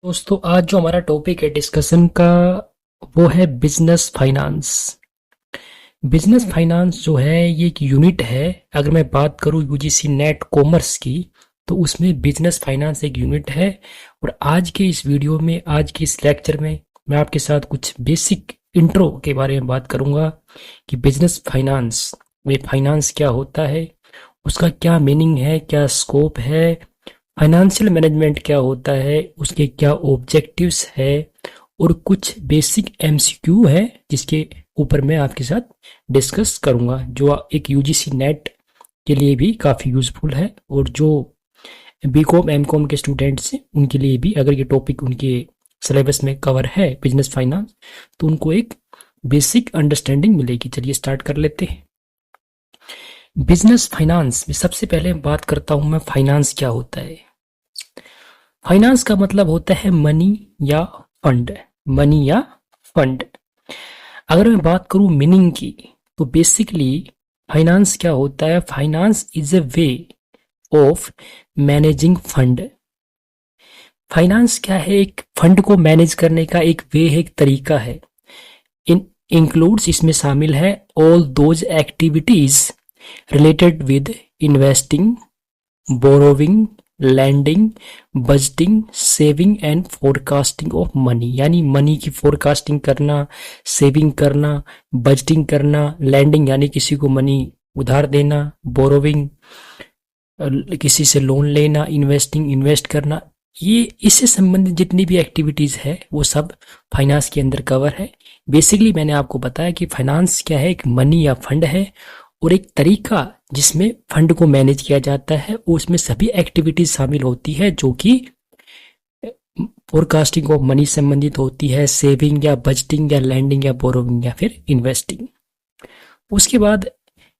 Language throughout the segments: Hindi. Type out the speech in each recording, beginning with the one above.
दोस्तों आज जो हमारा टॉपिक है डिस्कशन का वो है बिजनेस फाइनेंस। बिजनेस फाइनेंस जो है ये एक यूनिट है। अगर मैं बात करूं यूजीसी नेट कॉमर्स की तो उसमें बिजनेस फाइनेंस एक यूनिट है। और आज के इस वीडियो में, आज के इस लेक्चर में मैं आपके साथ कुछ बेसिक इंट्रो के बारे में बात करूंगा कि बिजनेस फाइनेंस में फाइनेंस क्या होता है, उसका क्या मीनिंग है, क्या स्कोप है, फाइनेंशियल मैनेजमेंट क्या होता है, उसके क्या ऑब्जेक्टिव्स है और कुछ बेसिक एमसीक्यू है जिसके ऊपर मैं आपके साथ डिस्कस करूंगा, जो एक यूजीसी नेट के लिए भी काफ़ी यूज़फुल है और जो बीकॉम एमकॉम के स्टूडेंट्स हैं उनके लिए भी, अगर ये टॉपिक उनके सिलेबस में कवर है बिजनेस फाइनेंस, तो उनको एक बेसिक अंडरस्टैंडिंग मिलेगी। चलिए स्टार्ट कर लेते हैं। बिजनेस फाइनेंस में सबसे पहले बात करता हूं मैं, फाइनेंस क्या होता है। फाइनेंस का मतलब होता है मनी या फंड। मनी या फंड। अगर मैं बात करूं मीनिंग की तो बेसिकली फाइनेंस क्या होता है, finance is a way of managing fund. Finance क्या है, एक फंड को मैनेज करने का एक वे है, एक तरीका है। इन इंक्लूड्स, इसमें शामिल है all those activities related with investing, borrowing, lending, budgeting, saving and forecasting of money. यानी मनी की फोरकास्टिंग करना, सेविंग करना, बजटिंग करना, लैंडिंग यानी किसी को मनी उधार देना, बोरोविंग किसी से लोन लेना, इन्वेस्टिंग इन्वेस्ट करना, ये इससे संबंधित जितनी भी एक्टिविटीज है वो सब फाइनेंस के अंदर कवर है। बेसिकली मैंने आपको बताया कि फाइनेंस क्या है, एक मनी या फंड है और एक तरीका जिसमें फंड को मैनेज किया जाता है और उसमें सभी एक्टिविटीज शामिल होती है जो कि फोरकास्टिंग ऑफ मनी संबंधित होती है, सेविंग या बजटिंग या लैंडिंग या बोरोविंग या फिर इन्वेस्टिंग। उसके बाद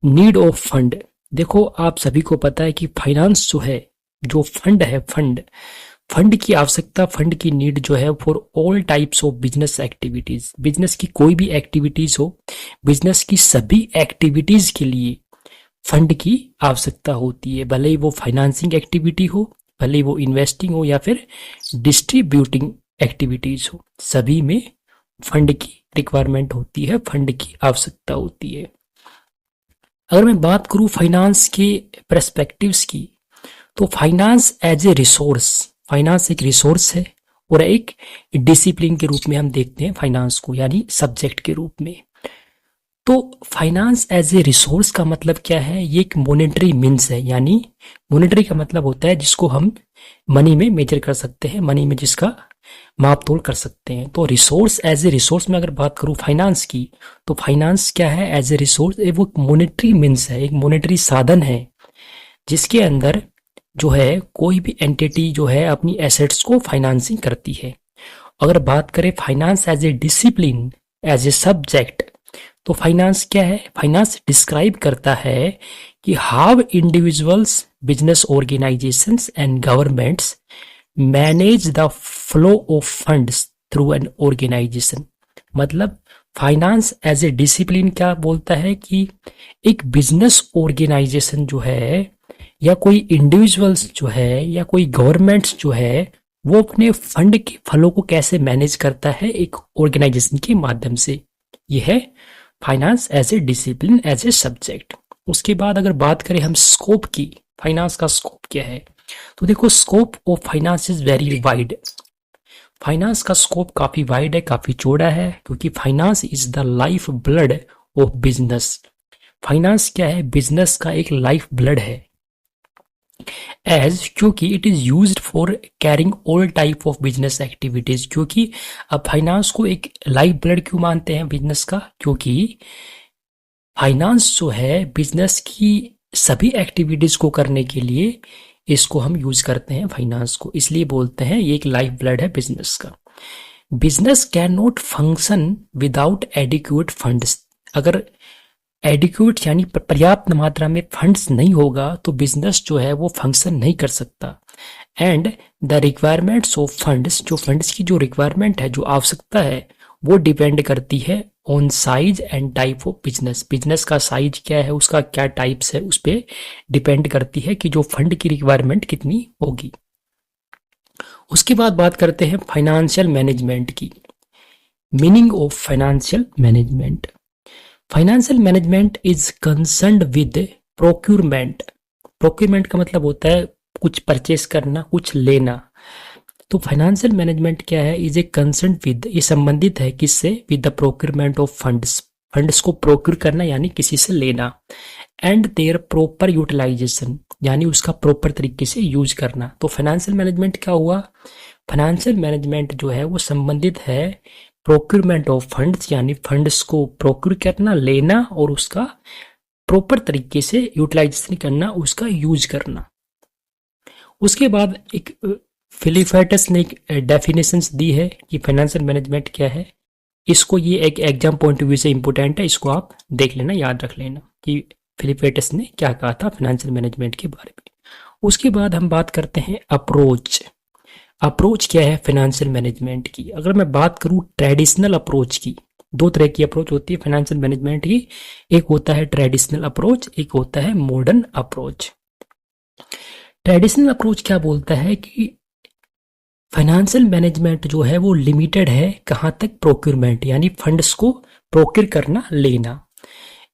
नीड ऑफ फंड। देखो आप सभी को पता है कि फाइनेंस जो है, जो फंड है, फंड की आवश्यकता, फंड की नीड जो है for all types of business activities. Business की कोई भी एक्टिविटीज हो, बिजनेस की सभी एक्टिविटीज के लिए फंड की आवश्यकता होती है, भले ही वो फाइनेंसिंग एक्टिविटी हो, भले ही वो इन्वेस्टिंग हो या फिर डिस्ट्रीब्यूटिंग एक्टिविटीज हो, सभी में फंड की रिक्वायरमेंट होती है, फंड की आवश्यकता होती है। अगर मैं बात करूं फाइनेंस के पर्सपेक्टिव्स की तो finance as a resource, finance एक रिसोर्स है और एक डिसिप्लिन के रूप में हम देखते हैं फाइनेंस को, यानी सब्जेक्ट के रूप में। तो फाइनेंस एज ए रिसोर्स का मतलब क्या है, ये एक मॉनेटरी मीन्स है। यानी मॉनेटरी का मतलब होता है जिसको हम मनी में मेजर कर सकते हैं, मनी में जिसका माप तोल कर सकते हैं। तो रिसोर्स एज ए रिसोर्स में अगर बात करूं फाइनेंस की तो फाइनेंस क्या है, एज ए रिसोर्स वो मॉनेटरी मीन्स है, एक मॉनेटरी साधन है जिसके अंदर जो है कोई भी एंटिटी जो है अपनी एसेट्स को फाइनेंसिंग करती है। अगर बात करें finance as a discipline, as a subject, तो फाइनेंस क्या है, फाइनेंस डिस्क्राइब करता है कि how individuals, business organizations and governments manage the flow of funds through an organization. मतलब फाइनेंस एज ए डिसिप्लिन क्या बोलता है कि एक बिजनेस ऑर्गेनाइजेशन जो है या कोई इंडिविजुअल्स जो है या कोई गवर्नमेंट्स जो है वो अपने फंड के फ्लो को कैसे मैनेज करता है एक ऑर्गेनाइजेशन के माध्यम से। यह है finance as a discipline, as a subject. उसके बाद अगर बात करें हम स्कोप की, फाइनेंस का स्कोप क्या है, तो देखो scope of finance is very wide. Finance का स्कोप काफी वाइड है, काफी चौड़ा है, क्योंकि finance is the life blood of business. Finance क्या है, बिजनेस का एक लाइफ ब्लड है। एज, क्योंकि it is used for carrying all type of business activities. क्योंकि अब फाइनेंस को एक लाइफ ब्लड क्यों मानते हैं बिजनेस का, क्योंकि फाइनेंस जो है बिजनेस की सभी एक्टिविटीज को करने के लिए इसको हम यूज करते हैं फाइनेंस को, इसलिए बोलते हैं ये एक लाइफ ब्लड है बिजनेस का। Business can not function without adequate funds. अगर एडिक्वेट यानी पर्याप्त मात्रा में फंड्स नहीं होगा तो बिजनेस जो है वो फंक्शन नहीं कर सकता। And the requirements of funds, जो फंड्स की जो रिक्वायरमेंट है, जो आवश्यकता है, वो डिपेंड करती है on size and type of business. Business का साइज क्या है, उसका क्या टाइप्स है, उस पर डिपेंड करती है कि जो फंड की रिक्वायरमेंट कितनी होगी। उसके बाद बात करते हैं फाइनेंशियल मैनेजमेंट की। Meaning of financial management. Financial management is concerned with procurement. Procurement का मतलब होता है कुछ परचेस करना, कुछ लेना। तो फाइनेंशियल मैनेजमेंट क्या है? इज ए कंसर्न विद, ये संबंधित है किससे? With the procurement of funds. Funds को प्रोक्यूर करना यानी किसी से लेना। एंड देयर प्रॉपर यूटिलाइजेशन, यानी उसका प्रॉपर तरीके से यूज करना। तो फाइनेंशियल मैनेजमेंट क्या हुआ? फाइनेंशियल मैनेजमेंट जो है वो संबंधित है प्रोक्यूरमेंट ऑफ फंड्स, यानी फंड्स को प्रोक्यूर करना, लेना और उसका प्रॉपर तरीके से यूटिलाइजेशन करना, उसका यूज करना। उसके बाद एक फिलिफेटस ने एक डेफिनेशंस दी है कि फाइनेंशियल मैनेजमेंट क्या है। इसको, ये एक एग्जाम पॉइंट ऑफ व्यू से इंपॉर्टेंट है, इसको आप देख लेना, याद रख लेना कि फिलिफेटस ने क्या कहा था फाइनेंशियल मैनेजमेंट के बारे में। उसके बाद हम बात करते हैं अप्रोच। अप्रोच क्या है फाइनेंशियल मैनेजमेंट की? अगर मैं बात करूं ट्रेडिशनल अप्रोच की, दो तरह की अप्रोच होती है फाइनेंशियल मैनेजमेंट की। एक होता है ट्रेडिशनल अप्रोच, एक होता है मॉडर्न अप्रोच। ट्रेडिशनल अप्रोच क्या बोलता है कि फाइनेंशियल मैनेजमेंट जो है वो लिमिटेड है कहाँ तक? प्रोक्यूरमेंट, यानी फंड्स को प्रोक्यूर करना, लेना।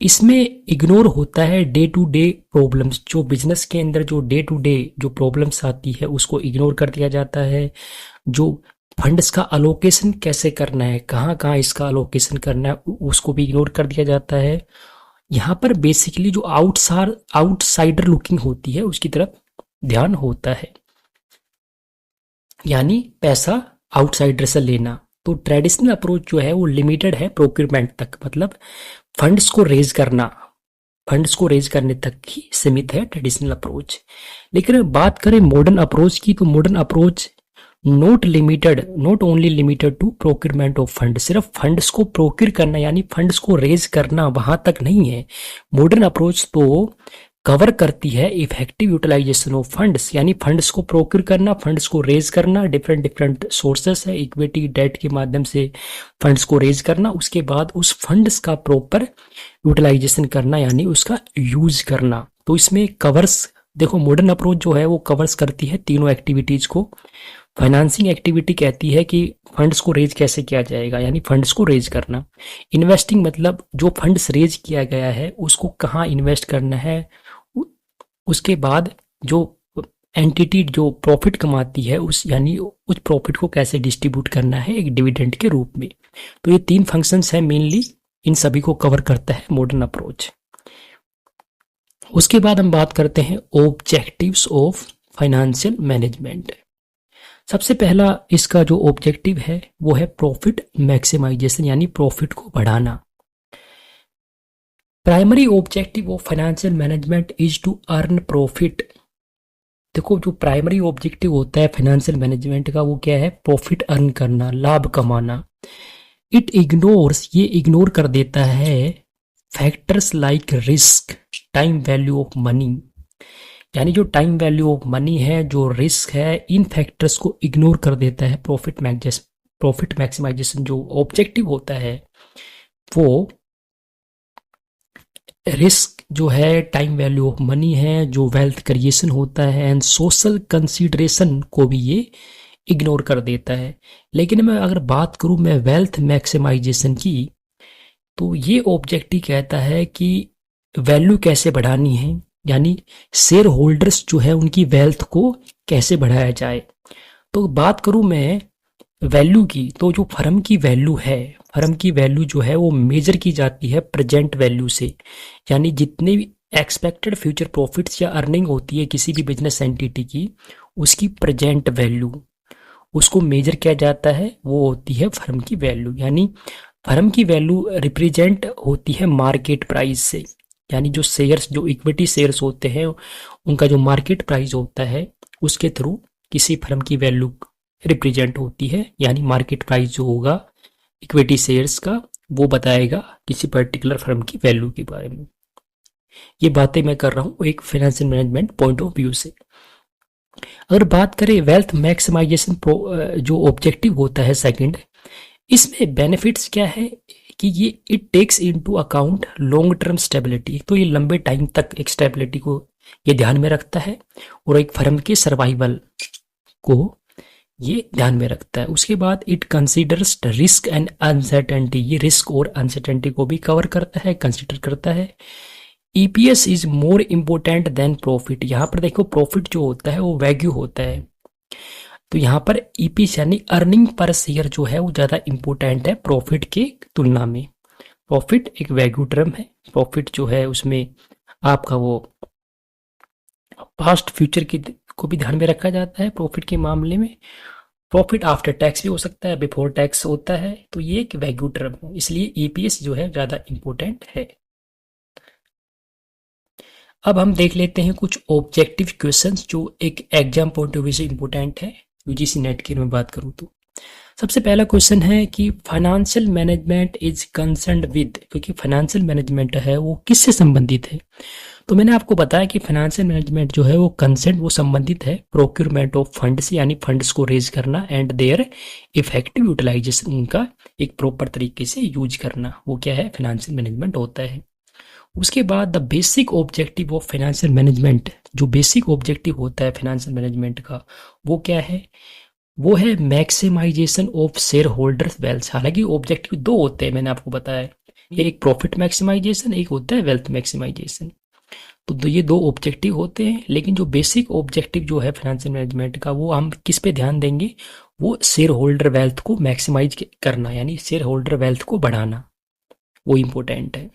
इसमें इग्नोर होता है डे टू डे प्रॉब्लम्स। जो बिजनेस के अंदर जो डे टू डे जो प्रॉब्लम्स आती है उसको इग्नोर कर दिया जाता है। जो फंड्स का अलोकेशन कैसे करना है, कहाँ कहाँ इसका अलोकेशन करना है, उसको भी इग्नोर कर दिया जाता है। यहाँ पर बेसिकली जो आउटसाइडर लुकिंग होती है उसकी तरफ ध्यान होता है, यानी पैसा आउटसाइडर से लेना। तो ट्रेडिशनल अप्रोच जो है वो लिमिटेड है प्रोक्यूरमेंट तक, मतलब फंड्स को रेज करना, फंड्स को रेज करने तक ही सीमित है ट्रेडिशनल अप्रोच। लेकिन बात करें मॉडर्न अप्रोच की, तो modern approach not only limited to procurement of fund. सिर्फ फंड्स को प्रोक्यूर करना यानी फंड्स को रेज करना वहां तक नहीं है। मॉडर्न अप्रोच तो कवर करती है इफेक्टिव यूटिलाइजेशन ऑफ फंड्स, यानी फंड्स को प्रोक्यूर करना, फंड्स को रेज करना, डिफरेंट डिफरेंट सोर्सेस है, इक्विटी डेट के माध्यम से फंड्स को रेज करना, उसके बाद उस फंड्स का प्रॉपर यूटिलाइजेशन करना यानी उसका यूज करना। तो इसमें कवर्स, देखो मॉडर्न अप्रोच जो है वो कवर्स करती है तीनों एक्टिविटीज को। फाइनेंसिंग एक्टिविटी कहती है कि फंड्स को रेज कैसे किया जाएगा, यानी फंड्स को रेज करना। इन्वेस्टिंग मतलब जो फंड्स रेज किया गया है उसको कहाँ इन्वेस्ट करना है। उसके बाद जो एंटिटी जो प्रॉफिट कमाती है उस, यानी उस प्रॉफिट को कैसे डिस्ट्रीब्यूट करना है एक डिविडेंड के रूप में। तो ये तीन फंक्शंस हैं मेनली, इन सभी को कवर करता है मॉडर्न अप्रोच। उसके बाद हम बात करते हैं ऑब्जेक्टिव्स ऑफ फाइनेंशियल मैनेजमेंट। सबसे पहला इसका जो ऑब्जेक्टिव है वो है प्रॉफिट मैक्सिमाइजेशन, यानी प्रॉफिट को बढ़ाना। Primary objective of financial management is to earn profit. देखो जो प्राइमरी ऑब्जेक्टिव होता है फाइनेंशियल मैनेजमेंट का वो क्या है? प्रॉफिट अर्न करना, लाभ कमाना। इट इग्नोर्स, ये इग्नोर कर देता है factors like risk, time value of money, यानी जो टाइम वैल्यू ऑफ मनी है, जो रिस्क है, इन फैक्टर्स को इग्नोर कर देता है। प्रॉफिट मैक्सिमाइजेशन जो ऑब्जेक्टिव होता है वो रिस्क जो है, टाइम वैल्यू ऑफ मनी है, जो वेल्थ क्रिएशन होता है एंड सोशल कंसीडरेशन को भी ये इग्नोर कर देता है। लेकिन मैं अगर बात करूं मैं वेल्थ मैक्सिमाइजेशन की, तो ये ऑब्जेक्टिव कहता है कि वैल्यू कैसे बढ़ानी है, यानी शेयर होल्डर्स जो है उनकी वेल्थ को कैसे बढ़ाया जाए। तो बात करूं मैं वैल्यू की, तो जो फर्म की वैल्यू है, फर्म की वैल्यू जो है वो मेजर की जाती है प्रेजेंट वैल्यू से, यानी जितने भी एक्सपेक्टेड फ्यूचर प्रॉफिट्स या अर्निंग होती है किसी भी बिजनेस एंटिटी की, उसकी प्रेजेंट वैल्यू उसको मेजर किया जाता है, वो होती है फर्म की वैल्यू। यानी फर्म की वैल्यू रिप्रेजेंट होती है मार्केट प्राइस से, यानी जो शेयर्स, जो इक्विटी शेयर्स होते हैं उनका जो मार्केट प्राइस होता है उसके थ्रू किसी फर्म की वैल्यू रिप्रेजेंट होती है, यानी मार्केट प्राइस जो होगा इक्विटी शेयर्स का वो बताएगा किसी पर्टिकुलर फर्म की वैल्यू के बारे में। ये बातें मैं कर रहा हूँ एक financial management point of view से। अगर बात करें वेल्थ मैक्सिमाइजेशन जो ऑब्जेक्टिव होता है सेकंड, इसमें बेनिफिट्स क्या है कि ये it takes into account long term stability. तो ये लंबे टाइम तक एक स्टेबिलिटी को ये ध्यान में रखता है और एक फर्म के सर्वाइवल को ये ध्यान में रखता है। उसके बाद it considers risk and uncertainty, ये रिस्क और अनसर्टेनिटी को भी कवर करता है, कंसिडर करता है। EPS is more important then profit, यहाँ पर देखो प्रॉफिट जो होता है वो वैल्यू होता है, तो यहाँ पर ईपीएस यानी अर्निंग पर शेयर जो है वो ज़्यादा इम्पोर्टेंट है प्रॉफिट के तुलना में। प्रॉफिट एक वैल्यू टर्म है, प्रॉफिट जो है उसमें आपका वो पास्ट फ्यूचर की को भी ध्यान में रखा जाता है प्रॉफिट के मामले में। प्रॉफिट आफ्टर टैक्स भी हो सकता है, बिफोर टैक्स होता है, तो ये एक वैल्यू टर्म है, इसलिए ईपीएस जो है ज़्यादा इम्पोर्टेंट है। अब हम देख लेते हैं कुछ ऑब्जेक्टिव क्वेश्चंस जो एक एग्जाम पॉइंट ऑफ व्यू से इम्पोर्टेंट है, यूजीसी नेट की मैं बात करूँ तो। सबसे पहला क्वेश्चन है कि financial management is concerned with, क्योंकि फाइनेंशियल मैनेजमेंट है वो किससे संबंधित है। तो मैंने आपको बताया कि फाइनेंशियल मैनेजमेंट जो है वो कंसर्न वो संबंधित है प्रोक्योरमेंट ऑफ फंड्स, यानी फंड्स को रेज करना एंड देयर इफेक्टिव यूटिलाइजेशन, उनका एक प्रॉपर तरीके से यूज करना, वो क्या है फाइनेंशियल मैनेजमेंट होता है। उसके बाद the basic objective of financial management, जो बेसिक ऑब्जेक्टिव होता है फाइनेंशियल मैनेजमेंट का वो क्या है, वो है maximization of shareholders wealth. हालांकि ऑब्जेक्टिव दो होते हैं, मैंने आपको बताया है, एक प्रॉफिट मैक्सिमाइजेशन, एक होता है वेल्थ मैक्सिमाइजेशन। तो ये दो ऑब्जेक्टिव होते हैं, लेकिन जो बेसिक ऑब्जेक्टिव जो है फाइनेंशियल मैनेजमेंट का वो हम किस पे ध्यान देंगे, वो शेयर होल्डर वेल्थ को मैक्सिमाइज करना, यानी शेयर होल्डर वेल्थ को बढ़ाना, वो इंपॉर्टेंट है।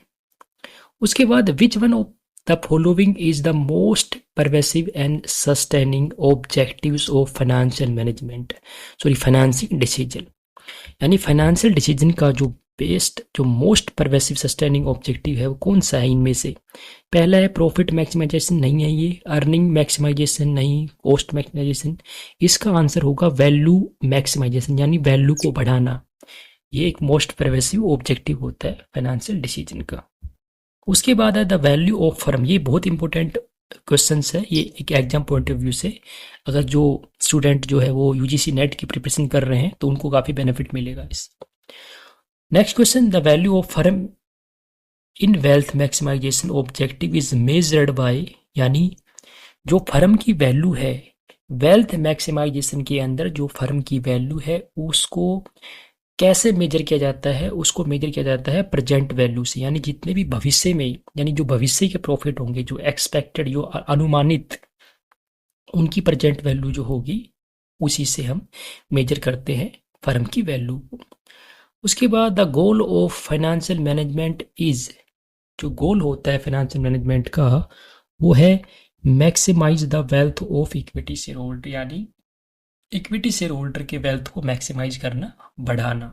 उसके बाद which one of the following is the most pervasive and sustaining objectives of financial management, sorry financing decision, यानी फाइनेंशियल डिसीजन का जो बेस्ट जो मोस्ट परवेसिव सस्टेनिंग ऑब्जेक्टिव है वो कौन सा है इनमें से। पहला है प्रॉफिट मैक्सिमाइजेशन, नहीं है ये। अर्निंग मैक्सिमाइजेशन नहीं, कॉस्ट मैक्सिमाइजेशन। इसका आंसर होगा वैल्यू मैक्सिमाइजेशन, यानी वैल्यू को बढ़ाना। ये एक मोस्ट परवेसिव ऑब्जेक्टिव होता है फाइनेंशियल डिसीजन का। उसके बाद है द वैल्यू ऑफ फर्म, ये बहुत इंपॉर्टेंट क्वेश्चन है, ये एक एग्जाम पॉइंट ऑफ व्यू से अगर जो स्टूडेंट जो है वो यूजीसी नेट की प्रिपरेशन कर रहे हैं तो उनको काफ़ी बेनिफिट मिलेगा इस। Next question, the value of firm in wealth maximization objective is measured by, यानी जो फर्म की वैल्यू है वेल्थ मैक्सिमाइजेशन के अंदर, जो फर्म की वैल्यू है उसको कैसे मेजर किया जाता है, उसको मेजर किया जाता है प्रेजेंट वैल्यू से, यानी जितने भी भविष्य में, यानी जो भविष्य के प्रॉफिट होंगे, जो एक्सपेक्टेड, जो अनुमानित, उनकी प्रेजेंट वैल्यू जो होगी उसी से हम मेजर करते हैं फर्म की वैल्यू को। उसके बाद the goal of financial management is, जो गोल होता है फाइनेंशियल मैनेजमेंट का वो है maximize the wealth of equity shareholder, यानी इक्विटी शेयर होल्डर के वेल्थ को मैक्सिमाइज करना, बढ़ाना।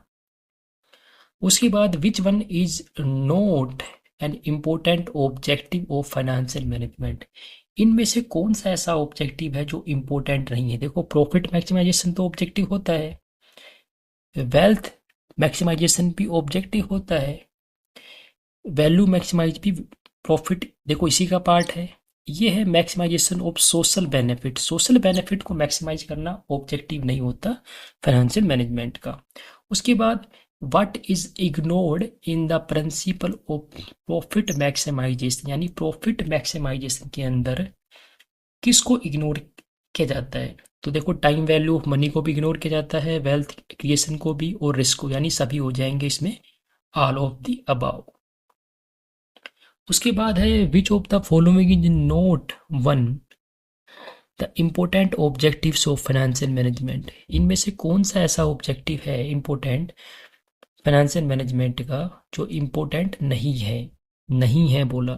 उसके बाद which one is not an important objective of financial management, इनमें से कौन सा ऐसा ऑब्जेक्टिव है जो इम्पोर्टेंट नहीं है। देखो प्रॉफिट मैक्सिमाइजेशन तो ऑब्जेक्टिव होता है, वेल्थ मैक्सिमाइजेशन भी ऑब्जेक्टिव होता है, वैल्यू मैक्सिमाइज भी, प्रॉफिट देखो इसी का पार्ट है। ये है maximization of social benefit, social benefit को मैक्सिमाइज करना ऑब्जेक्टिव नहीं होता फाइनेंशियल मैनेजमेंट का। उसके बाद what is ignored in the principle of profit maximization, यानी प्रॉफिट मैक्सिमाइजेशन के अंदर किसको इग्नोर किया जाता है। तो देखो टाइम वैल्यू ऑफ मनी को भी इग्नोर किया जाता है, वेल्थ क्रिएशन को भी और रिस्क को, यानी सभी हो जाएंगे इसमें ऑल ऑफ द अबाव। उसके बाद है which of the following is not one the important objectives of financial management, इनमें से कौन सा ऐसा ऑब्जेक्टिव है इम्पोर्टेंट फाइनेंशियल मैनेजमेंट का जो इम्पोर्टेंट नहीं है, नहीं है बोला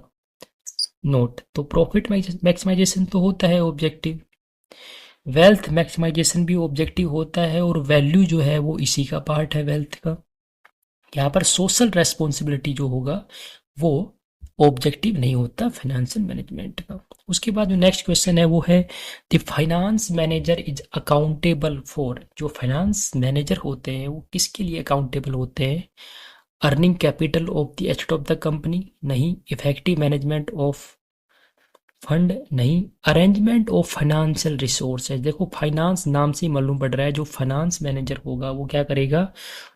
नोट। तो प्रॉफिट मैक्सिमाइजेशन तो होता है ऑब्जेक्टिव, वेल्थ मैक्सिमाइजेशन भी ऑब्जेक्टिव होता है, और वैल्यू जो है वो इसी का पार्ट है वेल्थ का। यहाँ पर सोशल रेस्पॉन्सिबिलिटी जो होगा वो ऑब्जेक्टिव नहीं होता फाइनेंशियल मैनेजमेंट का। उसके बाद जो नेक्स्ट क्वेश्चन है वो है the finance manager is accountable for, जो फाइनेंस मैनेजर होते हैं वो किसके लिए अकाउंटेबल होते हैं। Earning capital of the asset of the company नहीं, इफेक्टिव मैनेजमेंट ऑफ फंड नहीं, अरेंजमेंट ऑफ फाइनेंशियल रिसोर्सेज। देखो फाइनेंस नाम से ही मालूम पड़ रहा है जो फाइनेंस मैनेजर होगा वो क्या करेगा,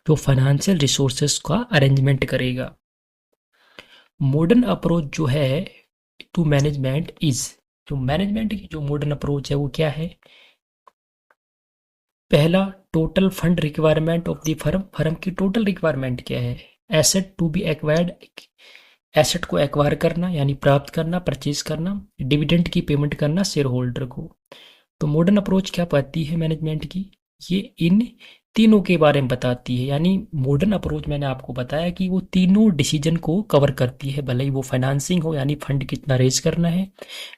जो फाइनेंशियल रिसोर्सेज का अरेंजमेंट करेगा। मॉडर्न अप्रोच जो है टू मैनेजमेंट इज, जो मैनेजमेंट की जो मॉडर्न अप्रोच है वो क्या है, पहला, total fund requirement of the firm, firm की टोटल रिक्वायरमेंट क्या है। Asset to be acquired, asset को एक्वायर करना यानी प्राप्त करना, परचेज करना। डिविडेंड की पेमेंट करना शेयर होल्डर को। तो मॉडर्न अप्रोच क्या बताती है मैनेजमेंट की, ये इन तीनों के बारे में बताती है। यानी मॉडर्न अप्रोच मैंने आपको बताया कि वो तीनों डिसीजन को कवर करती है, भले ही वो फाइनेंसिंग हो यानी फंड कितना रेज करना है,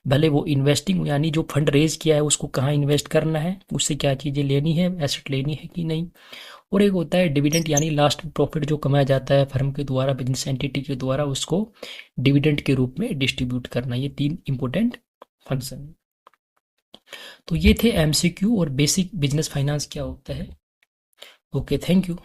भले वो इन्वेस्टिंग हो यानी जो फंड रेज किया है उसको कहाँ इन्वेस्ट करना है, उससे क्या चीज़ें लेनी है, एसेट लेनी है कि नहीं। और एक होता है डिविडेंड यानी लास्ट प्रॉफिट जो कमाया जाता है फर्म के द्वारा, बिजनेस एंटिटी के द्वारा, उसको डिविडेंड के रूप में डिस्ट्रीब्यूट करना। ये तीन इंपॉर्टेंट फंक्शन। तो ये थे एमसीक्यू और बेसिक बिजनेस फाइनेंस क्या होता है। Okay, thank you.